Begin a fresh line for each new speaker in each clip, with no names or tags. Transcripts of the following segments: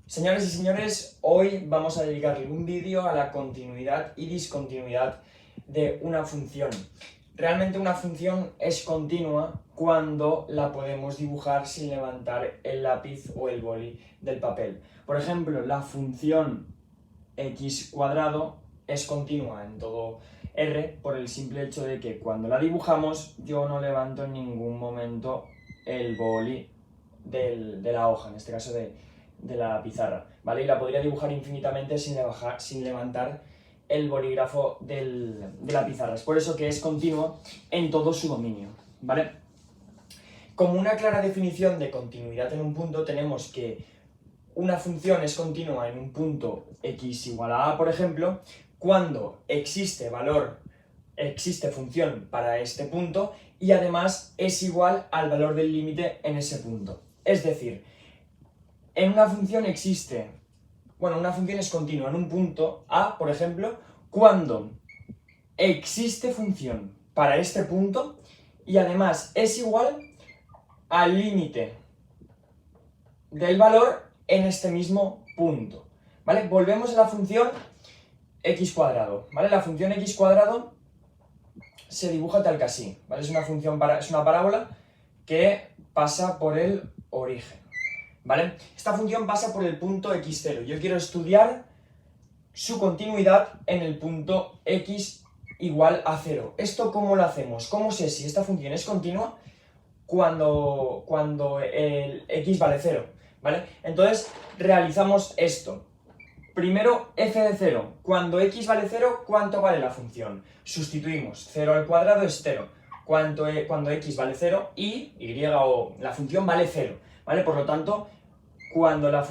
Señores y señores, hoy vamos a dedicarle un vídeo a la continuidad y discontinuidad de una función. Realmente una función es continua cuando la podemos dibujar sin levantar el lápiz o el boli del papel. Por ejemplo, la función x cuadrado es continua en todo R por el simple hecho de que cuando la dibujamos yo no levanto en ningún momento el boli de la hoja, en este caso de la pizarra, ¿vale? Y la podría dibujar infinitamente sin levantar el bolígrafo de la pizarra. Es por eso que es continuo en todo su dominio, ¿vale? Como una clara definición de continuidad en un punto tenemos que una función es continua en un punto x igual a a, por ejemplo, cuando existe función para este punto y además es igual al valor del límite en ese punto. Es decir, en una función una función es continua en un punto a, por ejemplo, cuando existe función para este punto y además es igual al límite del valor en este mismo punto, ¿vale? Volvemos a la función x cuadrado, ¿vale? La función x cuadrado se dibuja tal que así, ¿vale? Es una parábola que pasa por el origen, ¿vale? Esta función pasa por el punto x0. Yo quiero estudiar su continuidad en el punto x igual a 0. ¿Esto cómo lo hacemos? ¿Cómo sé si esta función es continua? Cuando el x vale 0, ¿vale? Entonces realizamos esto. Primero, f de 0. Cuando x vale 0, ¿cuánto vale la función? Sustituimos. 0 al cuadrado es 0. Cuando x vale 0 y o la función vale 0, ¿vale? Por lo tanto, cuando la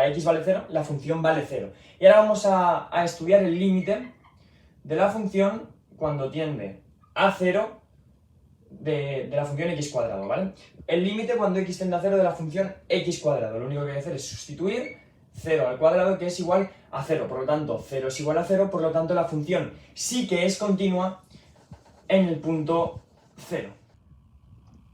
x vale 0, la función vale 0. Y ahora vamos a estudiar el límite de la función cuando tiende a 0 de la función x cuadrado, ¿vale? El límite cuando x tiende a 0 de la función x cuadrado. Lo único que hay que hacer es sustituir 0 al cuadrado, que es igual a 0. Por lo tanto, 0 es igual a 0, por lo tanto la función sí que es continua en el punto 0.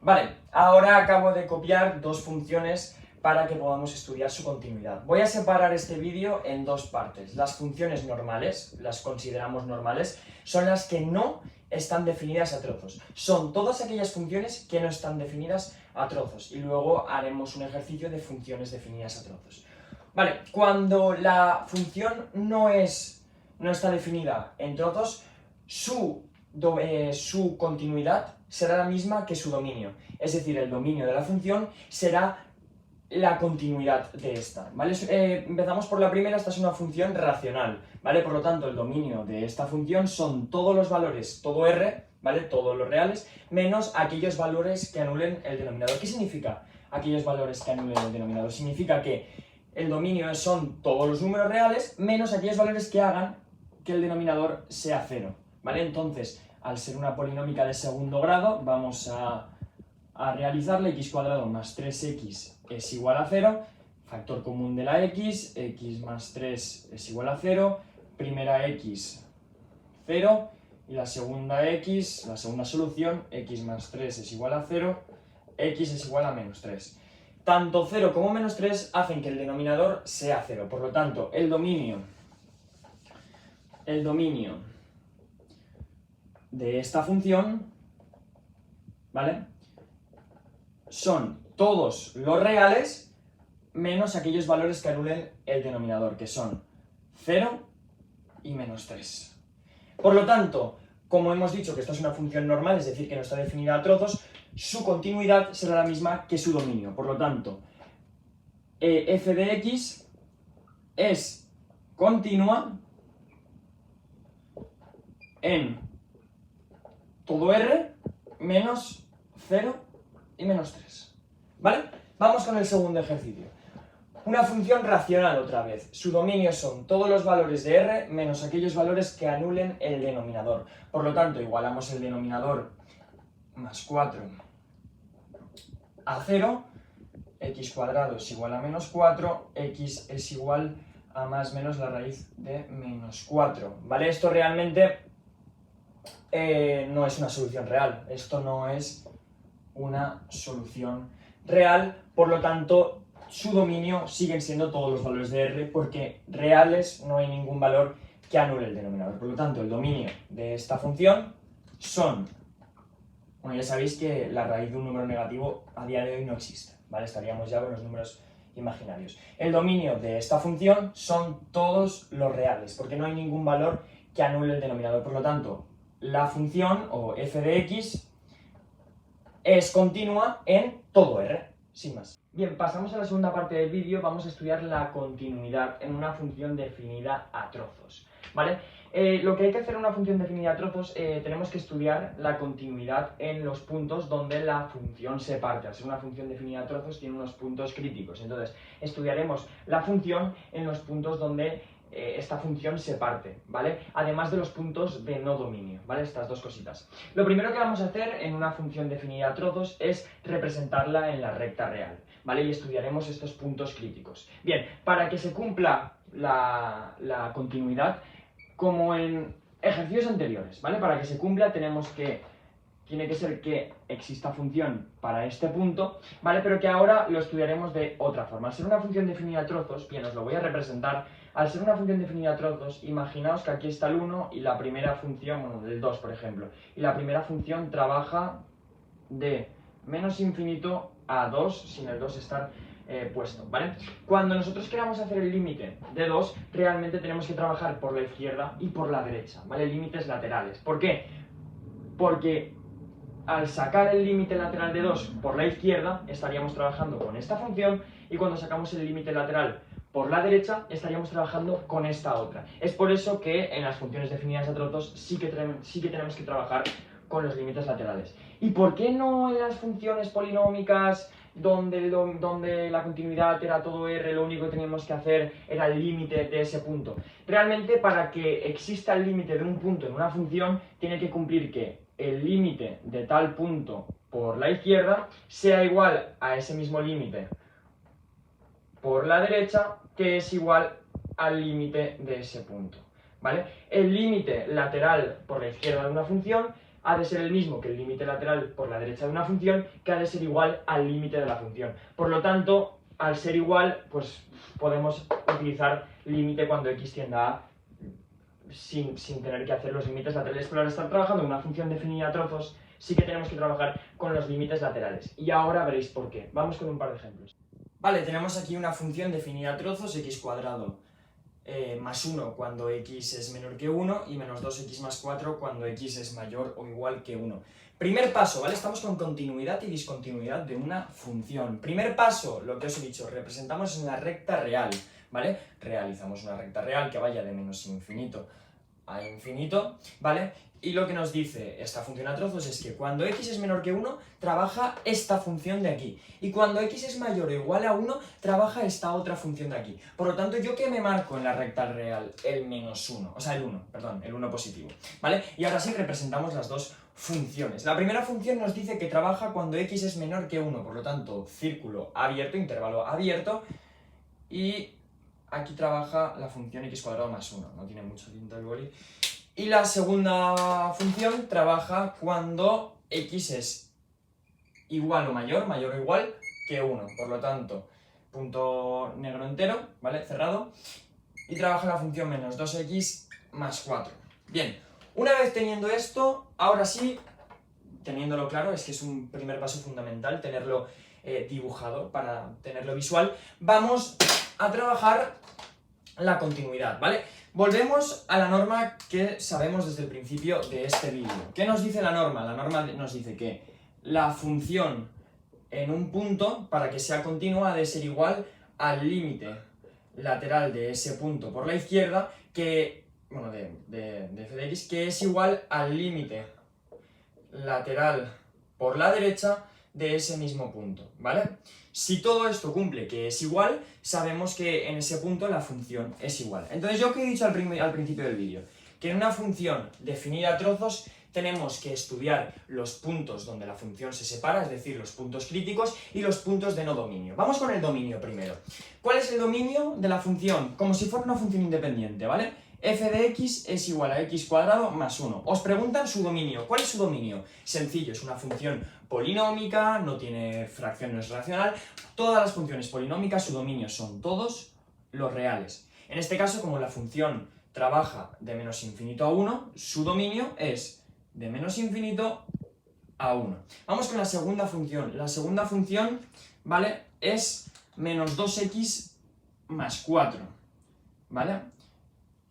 Vale, ahora acabo de copiar dos funciones para que podamos estudiar su continuidad. Voy a separar este vídeo en dos partes. Las funciones normales, las consideramos normales, son las que no están definidas a trozos. Son todas aquellas funciones que no están definidas a trozos. Y luego haremos un ejercicio de funciones definidas a trozos. Vale, cuando la función no está definida en trozos, su continuidad será la misma que su dominio. Es decir, el dominio de la función será la continuidad de esta, ¿vale? Empezamos por la primera. Esta es una función racional, ¿vale? Por lo tanto, el dominio de esta función son todos los valores, todo R, ¿vale? Todos los reales, menos aquellos valores que anulen el denominador. ¿Qué significa aquellos valores que anulen el denominador? Significa que el dominio son todos los números reales, menos aquellos valores que hagan que el denominador sea 0, ¿vale? Entonces, al ser una polinómica de segundo grado, vamos a realizarla. X cuadrado más 3x es igual a 0, factor común de la x más 3 es igual a 0, primera x 0, y la segunda la segunda solución, x más 3 es igual a 0, x es igual a menos 3. Tanto 0 como menos 3 hacen que el denominador sea 0, por lo tanto, el dominio de esta función, ¿vale?, son todos los reales menos aquellos valores que anulen el denominador, que son 0 y menos 3. Por lo tanto, como hemos dicho que esta es una función normal, es decir, que no está definida a trozos, su continuidad será la misma que su dominio. Por lo tanto, f de x es continua en todo R menos 0 y menos 3, ¿vale? Vamos con el segundo ejercicio. Una función racional otra vez. Su dominio son todos los valores de R menos aquellos valores que anulen el denominador. Por lo tanto, igualamos el denominador más 4 a 0, x cuadrado es igual a menos 4, x es igual a más menos la raíz de menos 4, ¿vale? Esto realmente no es una solución real. Esto no es una solución real, por lo tanto su dominio siguen siendo todos los valores de R, porque reales no hay ningún valor que anule el denominador. Por lo tanto, el dominio de esta función son... Bueno, ya sabéis que la raíz de un número negativo a día de hoy no existe, ¿vale? Estaríamos ya con los números imaginarios. El dominio de esta función son todos los reales, porque no hay ningún valor que anule el denominador. Por lo tanto, la función, o f de x, es continua en todo R, sin más. Bien, pasamos a la segunda parte del vídeo. Vamos a estudiar la continuidad en una función definida a trozos, ¿vale? Lo que hay que hacer en una función definida a trozos, tenemos que estudiar la continuidad en los puntos donde la función se parte. Al ser una función definida a trozos tiene unos puntos críticos, entonces estudiaremos la función en los puntos donde esta función se parte, ¿vale? Además de los puntos de no dominio, ¿vale? Estas dos cositas. Lo primero que vamos a hacer en una función definida a trozos es representarla en la recta real, ¿vale? Y estudiaremos estos puntos críticos. Bien, para que se cumpla la continuidad, como en ejercicios anteriores, ¿vale? Para que se cumpla tiene que ser que exista función para este punto, ¿vale? Pero que ahora lo estudiaremos de otra forma. Al ser una función definida a trozos, bien, os lo voy a representar. Al ser una función definida a trozos, imaginaos que aquí está el 1 y la primera función, bueno, el 2, por ejemplo, y la primera función trabaja de menos infinito a 2, sin el 2 estar puesto, ¿vale? Cuando nosotros queramos hacer el límite de 2, realmente tenemos que trabajar por la izquierda y por la derecha, ¿vale? Límites laterales. ¿Por qué? Porque al sacar el límite lateral de 2 por la izquierda, estaríamos trabajando con esta función, y cuando sacamos el límite lateral por la derecha, estaríamos trabajando con esta otra. Es por eso que en las funciones definidas a trozos sí que tenemos que trabajar con los límites laterales. ¿Y por qué no en las funciones polinómicas donde la continuidad era todo R, lo único que teníamos que hacer era el límite de ese punto? Realmente, para que exista el límite de un punto en una función, tiene que cumplir que el límite de tal punto por la izquierda sea igual a ese mismo límite por la derecha, que es igual al límite de ese punto, ¿vale? El límite lateral por la izquierda de una función ha de ser el mismo que el límite lateral por la derecha de una función, que ha de ser igual al límite de la función. Por lo tanto, al ser igual, pues podemos utilizar límite cuando x tiende a A sin tener que hacer los límites laterales. Pero al estar trabajando en una función definida a trozos, sí que tenemos que trabajar con los límites laterales. Y ahora veréis por qué. Vamos con un par de ejemplos. Vale, tenemos aquí una función definida a trozos, x cuadrado más 1 cuando x es menor que 1 y menos 2x más 4 cuando x es mayor o igual que 1. Primer paso, ¿vale? Estamos con continuidad y discontinuidad de una función. Primer paso, lo que os he dicho, representamos en la recta real, ¿vale? Realizamos una recta real que vaya de menos infinito a infinito, ¿vale? Y lo que nos dice esta función a trozos es que cuando x es menor que 1, trabaja esta función de aquí. Y cuando x es mayor o igual a 1, trabaja esta otra función de aquí. Por lo tanto, ¿yo qué me marco en la recta real? El menos 1, o sea, el 1, perdón, el 1 positivo, ¿vale? Y ahora sí representamos las dos funciones. La primera función nos dice que trabaja cuando x es menor que 1, por lo tanto, círculo abierto, intervalo abierto, y aquí trabaja la función x cuadrado más 1, no tiene mucho tinta el boli. Y la segunda función trabaja cuando x es igual o mayor, mayor o igual que 1, por lo tanto, punto negro entero, ¿vale? Cerrado. Y trabaja la función menos 2x más 4. Bien, una vez teniendo esto, ahora sí, teniéndolo claro, es que es un primer paso fundamental tenerlo dibujado para tenerlo visual, vamos a trabajar la continuidad, ¿vale? Volvemos a la norma que sabemos desde el principio de este vídeo. ¿Qué nos dice la norma? La norma nos dice que la función en un punto, para que sea continua, ha de ser igual al límite lateral de ese punto por la izquierda, que, bueno, de f de x, que es igual al límite lateral por la derecha de ese mismo punto, ¿vale? Si todo esto cumple que es igual, sabemos que en ese punto la función es igual. Entonces, ¿yo qué he dicho al principio del vídeo? Que en una función definida a trozos tenemos que estudiar los puntos donde la función se separa, es decir, los puntos críticos y los puntos de no dominio. Vamos con el dominio primero. ¿Cuál es el dominio de la función? Como si fuera una función independiente, ¿vale? f de x es igual a x cuadrado más 1. Os preguntan su dominio. ¿Cuál es su dominio? Sencillo, es una función polinómica, no tiene fracción, no es racional. Todas las funciones polinómicas, su dominio son todos los reales. En este caso, como la función trabaja de menos infinito a 1, su dominio es de menos infinito a 1. Vamos con la segunda función. La segunda función, ¿vale?, es menos 2x más 4, ¿vale?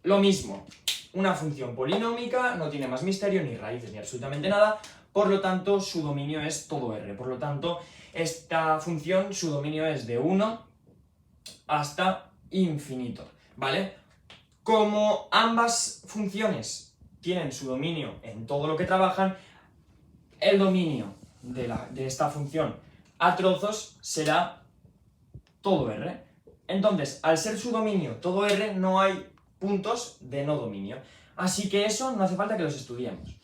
Lo mismo, una función polinómica, no tiene más misterio, ni raíces, ni absolutamente nada, por lo tanto, su dominio es todo R. Por lo tanto, esta función, su dominio es de 1 hasta infinito, ¿vale? Como ambas funciones tienen su dominio en todo lo que trabajan, el dominio de esta función a trozos será todo R. Entonces, al ser su dominio todo R, no hay puntos de no dominio. Así que eso no hace falta que los estudiemos.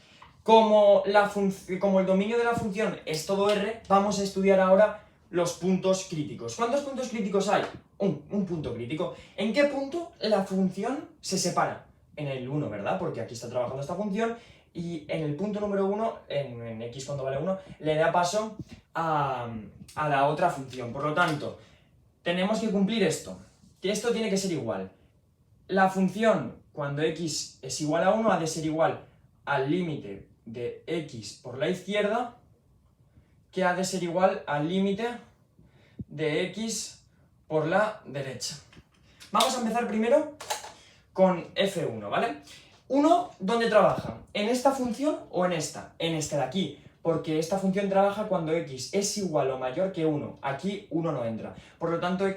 Como el dominio de la función es todo R, vamos a estudiar ahora los puntos críticos. ¿Cuántos puntos críticos hay? Un punto crítico. ¿En qué punto la función se separa? En el 1, ¿verdad? Porque aquí está trabajando esta función y en el punto número 1, en x cuando vale 1, le da paso a la otra función. Por lo tanto, tenemos que cumplir esto, que esto tiene que ser igual. La función, cuando x es igual a 1, ha de ser igual al límite de x por la izquierda, que ha de ser igual al límite de x por la derecha. Vamos a empezar primero con f1, ¿vale? 1, ¿dónde trabaja? ¿En esta función o en esta? En esta de aquí, porque esta función trabaja cuando x es igual o mayor que 1. Aquí 1 no entra. Por lo tanto, 1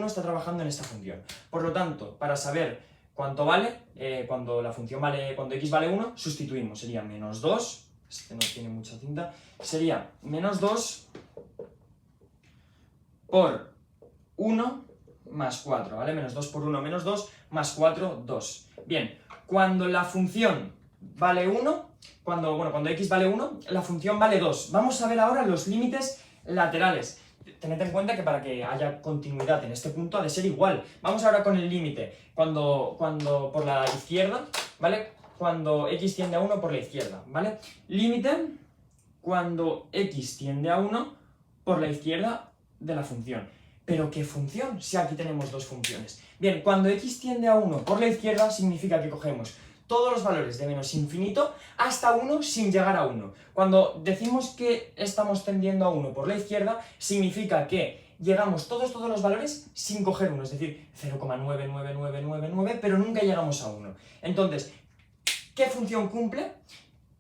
está trabajando en esta función. Por lo tanto, para saber cuánto vale, cuando x vale 1, sustituimos. Sería menos 2, este no tiene mucha cinta, sería menos 2 por 1 más 4, ¿vale? Menos 2 por 1, menos 2, más 4, 2. Bien, cuando la función vale 1, cuando x vale 1, la función vale 2. Vamos a ver ahora los límites laterales. Tened en cuenta que para que haya continuidad en este punto ha de ser igual. Vamos ahora con el límite. Cuando por la izquierda, ¿vale? Cuando x tiende a 1 por la izquierda, ¿vale? Límite cuando x tiende a 1 por la izquierda de la función. ¿Pero qué función? Si aquí tenemos dos funciones. Bien, cuando x tiende a 1 por la izquierda significa que cogemos todos los valores de menos infinito hasta 1 sin llegar a 1. Cuando decimos que estamos tendiendo a 1 por la izquierda, significa que llegamos todos los valores sin coger 1, es decir, 0,99999, pero nunca llegamos a 1. Entonces, ¿qué función cumple?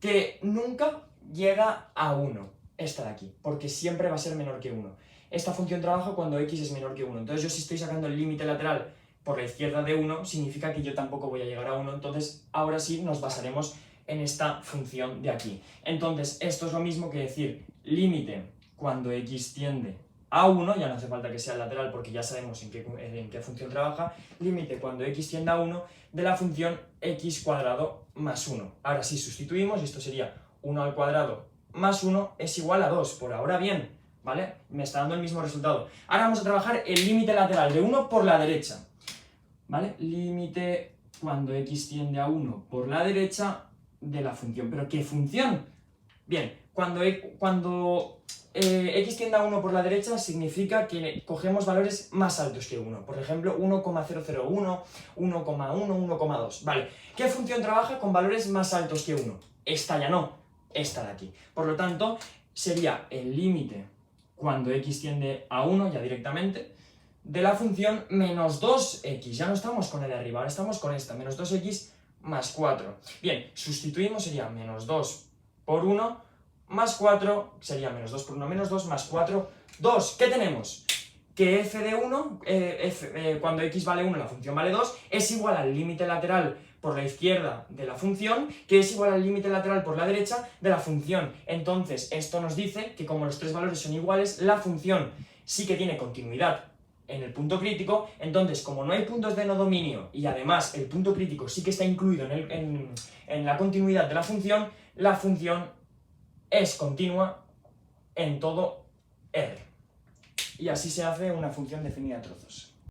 Que nunca llega a 1, esta de aquí, porque siempre va a ser menor que 1. Esta función trabaja cuando x es menor que 1. Entonces yo si estoy sacando el límite lateral por la izquierda de 1, significa que yo tampoco voy a llegar a 1. Entonces ahora sí nos basaremos en esta función de aquí. Entonces esto es lo mismo que decir límite cuando x tiende a 1, ya no hace falta que sea lateral porque ya sabemos en qué función trabaja, límite cuando x tiende a 1 de la función x cuadrado más 1. Ahora sí sustituimos y esto sería 1 al cuadrado más 1 es igual a 2. Por ahora bien, ¿vale? Me está dando el mismo resultado. Ahora vamos a trabajar el límite lateral de 1 por la derecha, ¿vale? Límite cuando x tiende a 1 por la derecha de la función. ¿Pero qué función? Bien, cuando x tiende a 1 por la derecha significa que cogemos valores más altos que 1. Por ejemplo, 1,001, 1,1, 1,2. Vale, ¿qué función trabaja con valores más altos que 1? Esta ya no, esta de aquí. Por lo tanto, sería el límite cuando x tiende a 1, ya directamente, de la función menos 2x. Ya no estamos con la de arriba, ahora estamos con esta, menos 2x más 4. Bien, sustituimos, sería menos 2 por 1 más 4, sería menos 2 por 1 menos 2 más 4, 2. ¿Qué tenemos? Que f de 1, cuando x vale 1, la función vale 2, es igual al límite lateral por la izquierda de la función, que es igual al límite lateral por la derecha de la función. Entonces, esto nos dice que como los tres valores son iguales, la función sí que tiene continuidad en el punto crítico. Entonces, como no hay puntos de no dominio y además el punto crítico sí que está incluido en la continuidad de la función es continua en todo R. Y así se hace una función definida a trozos.